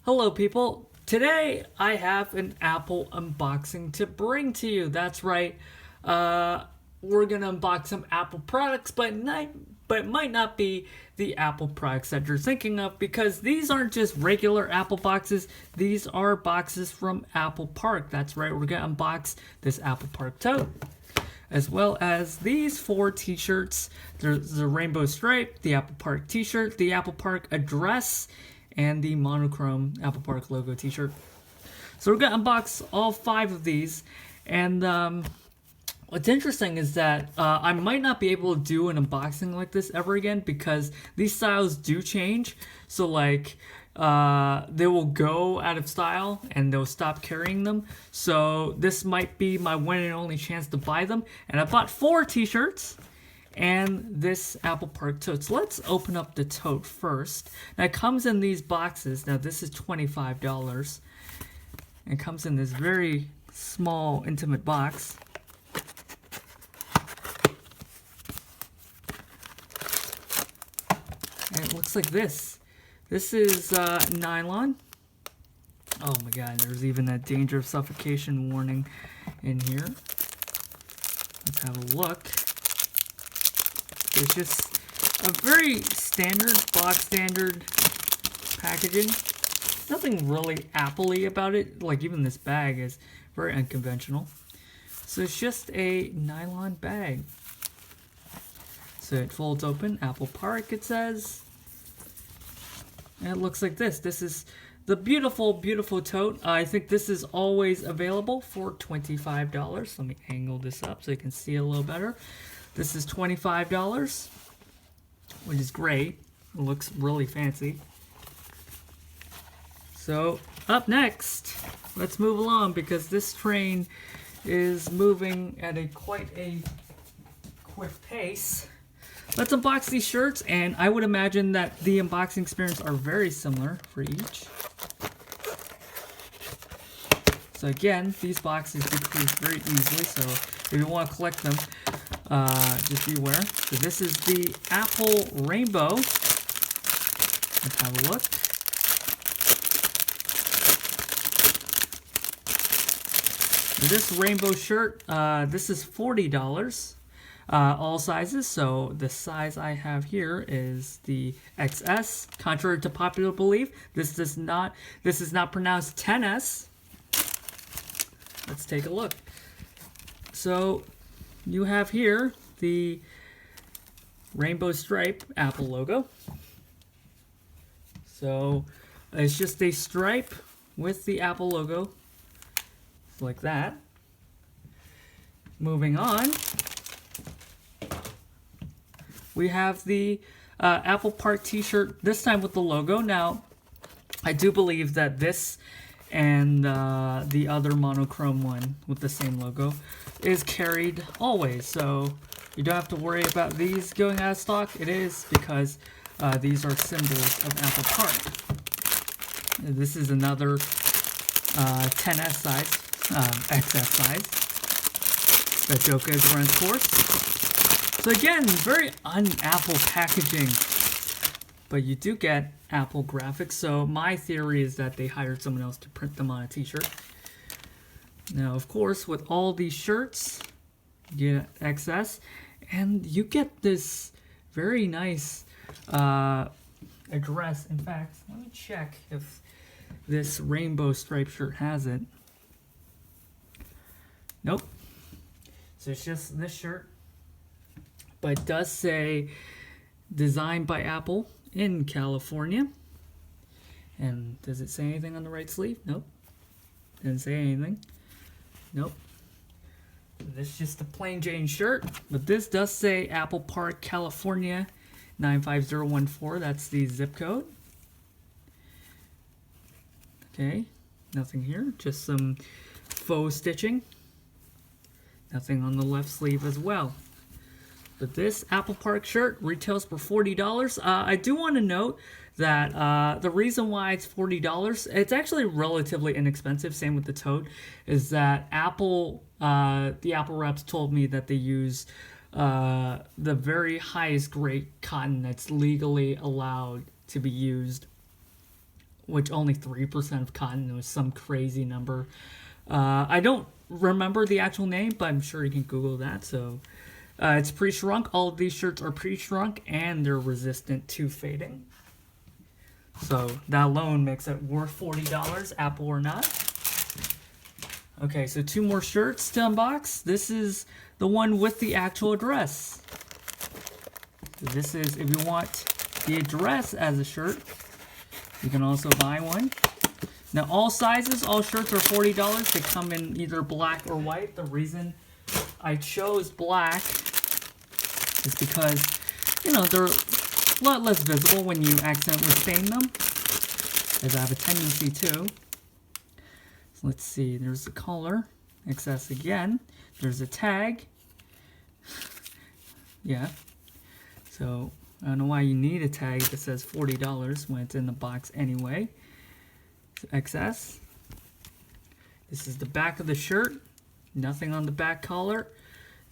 Hello people, today I have an Apple unboxing to bring to you. That's right, we're gonna unbox some Apple products, but it might not be the Apple products that you're thinking of because these aren't just regular Apple boxes, these are boxes from Apple Park. That's right, we're gonna unbox this Apple Park tote, as well as these 4 t-shirts. There's the rainbow stripe, the Apple Park t-shirt, the Apple Park address, and the monochrome Apple Park logo t-shirt. So we're gonna unbox all 5 of these, and what's interesting is that I might not be able to do an unboxing like this ever again because these styles do change. So like they will go out of style and they'll stop carrying them. So this might be my one and only chance to buy them. And I bought 4 t-shirts and this Apple Park tote. So let's open up the tote first. Now it comes in these boxes. Now this is $25. It comes in this very small, intimate box. And it looks like this. This is nylon. Oh my god, there's even that danger of suffocation warning in here. Let's have a look. It's just a very standard, box standard packaging. Nothing really Apple-y about it. Like even this bag is very unconventional. So it's just a nylon bag. So it folds open, Apple Park it says. And it looks like this. This is the beautiful, beautiful tote. I think this is always available for $25. Let me angle this up so you can see a little better. This is $25, which is great. It looks really fancy. So up next, let's move along because this train is moving at quite a quick pace. Let's unbox these shirts, and I would imagine that the unboxing experience are very similar for each. So again, these boxes decrease very easily, so if you want to collect them, just be aware. So this is the Apple Rainbow. Let's have a look. So this rainbow shirt, this is $40. All sizes, so the size I have here is the XS. Contrary to popular belief, this is not pronounced 10S. Let's take a look. So you have here the rainbow stripe Apple logo. So it's just a stripe with the Apple logo like that. Moving on, we have the Apple Park t-shirt, this time with the logo. Now, I do believe that this and the other monochrome one with the same logo is carried always. So you don't have to worry about these going out of stock. It is because these are symbols of Apple Park. This is another 10S size, XS size. That joke is run its course. So again, very un-Apple packaging, but you do get Apple graphics. So my theory is that they hired someone else to print them on a t-shirt. Now, of course, with all these shirts, you get XS, and you get this very nice address. In fact, let me check if this rainbow stripe shirt has it. Nope. So it's just this shirt. But it does say designed by Apple in California. And does it say anything on the right sleeve? Nope. Doesn't say anything. Nope. This is just a plain Jane shirt. But this does say Apple Park, California 95014. That's the zip code. Okay. Nothing here. Just some faux stitching. Nothing on the left sleeve as well. But this Apple Park shirt retails for $40. I do want to note that the reason why it's $40, it's actually relatively inexpensive, same with the tote, is that Apple, the Apple reps told me that they use the very highest grade cotton that's legally allowed to be used which only 3% of cotton. It was some crazy number. I don't remember the actual name, but I'm sure you can Google that. So it's pre-shrunk. All of these shirts are pre-shrunk and they're resistant to fading. So that alone makes it worth $40, Apple or not. Okay, so 2 more shirts to unbox. This is the one with the actual address. So this is, if you want the address as a shirt, you can also buy one. Now all sizes, all shirts are $40. They come in either black or white. The reason I chose black is because, you know, they're a lot less visible when you accidentally stain them, as I have a tendency to. So let's see, there's the color, XS again. There's a tag. Yeah. So I don't know why you need a tag that says $40 when it's in the box anyway. So XS. This is the back of the shirt. Nothing on the back collar.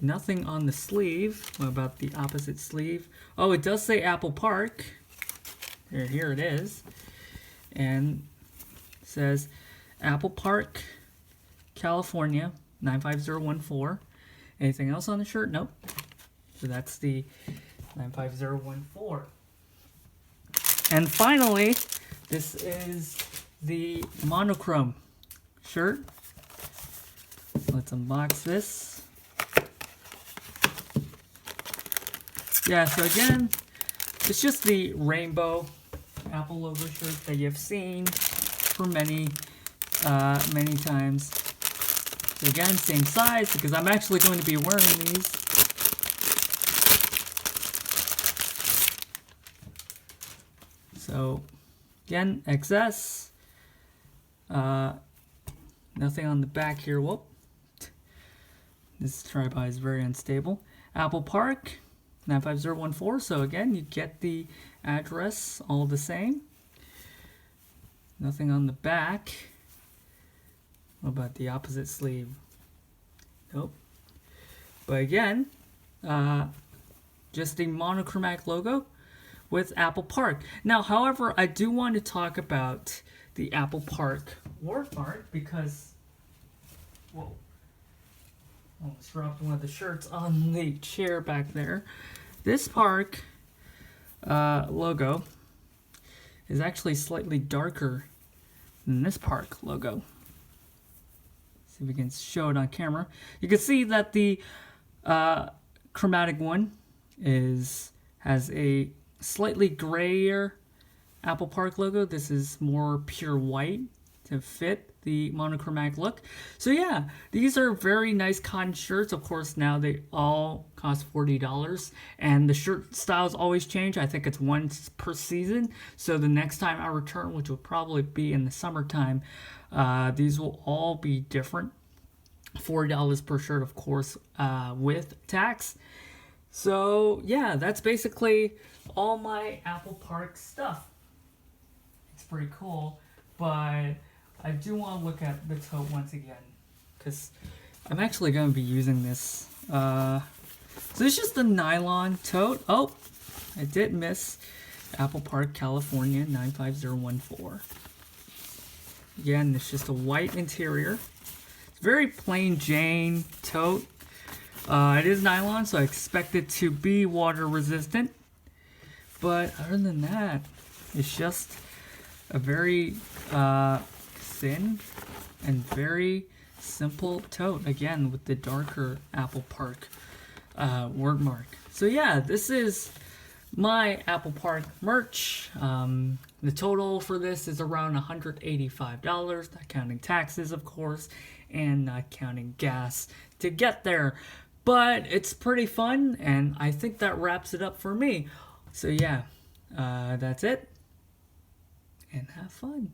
Nothing on the sleeve. What about the opposite sleeve? Oh, it does say Apple Park. Here it is. And it says Apple Park, California, 95014. Anything else on the shirt? Nope. So that's the 95014. And finally, this is the monochrome shirt. Let's unbox this. Yeah, so again, it's just the rainbow Apple logo shirt that you've seen for many times. So again, same size, because I'm actually going to be wearing these. So again, XS. Nothing on the back here. Whoop. This tripod is very unstable. Apple Park, 95014. So again, you get the address all the same. Nothing on the back. What about the opposite sleeve? Nope. But again, just the monochromatic logo with Apple Park. Now, however, I do want to talk about the Apple Park word art because, whoa, almost dropped one of the shirts on the chair back there. This park logo is actually slightly darker than this park logo. See if we can show it on camera. You can see that the chromatic one has a slightly grayer Apple Park logo. This is more pure white to fit the monochromatic look. So yeah, these are very nice cotton shirts. Of course, now they all cost $40, and the shirt styles always change. I think it's once per season. So the next time I return, which will probably be in the summertime, these will all be different. $40 per shirt, of course, with tax. So yeah, that's basically all my Apple Park stuff. It's pretty cool, but I do want to look at the tote once again, because I'm actually going to be using this. So it's just a nylon tote. Oh, I did miss Apple Park, California, 95014. Again, it's just a white interior. It's very plain Jane tote. It is nylon, so I expect it to be water resistant. But other than that, it's just a very thin and very simple tote. Again, with the darker Apple Park word mark. So yeah, this is my Apple Park merch. The total for this is around $185, not counting taxes, of course, and not counting gas to get there. But it's pretty fun, and I think that wraps it up for me. So yeah, that's it, and have fun.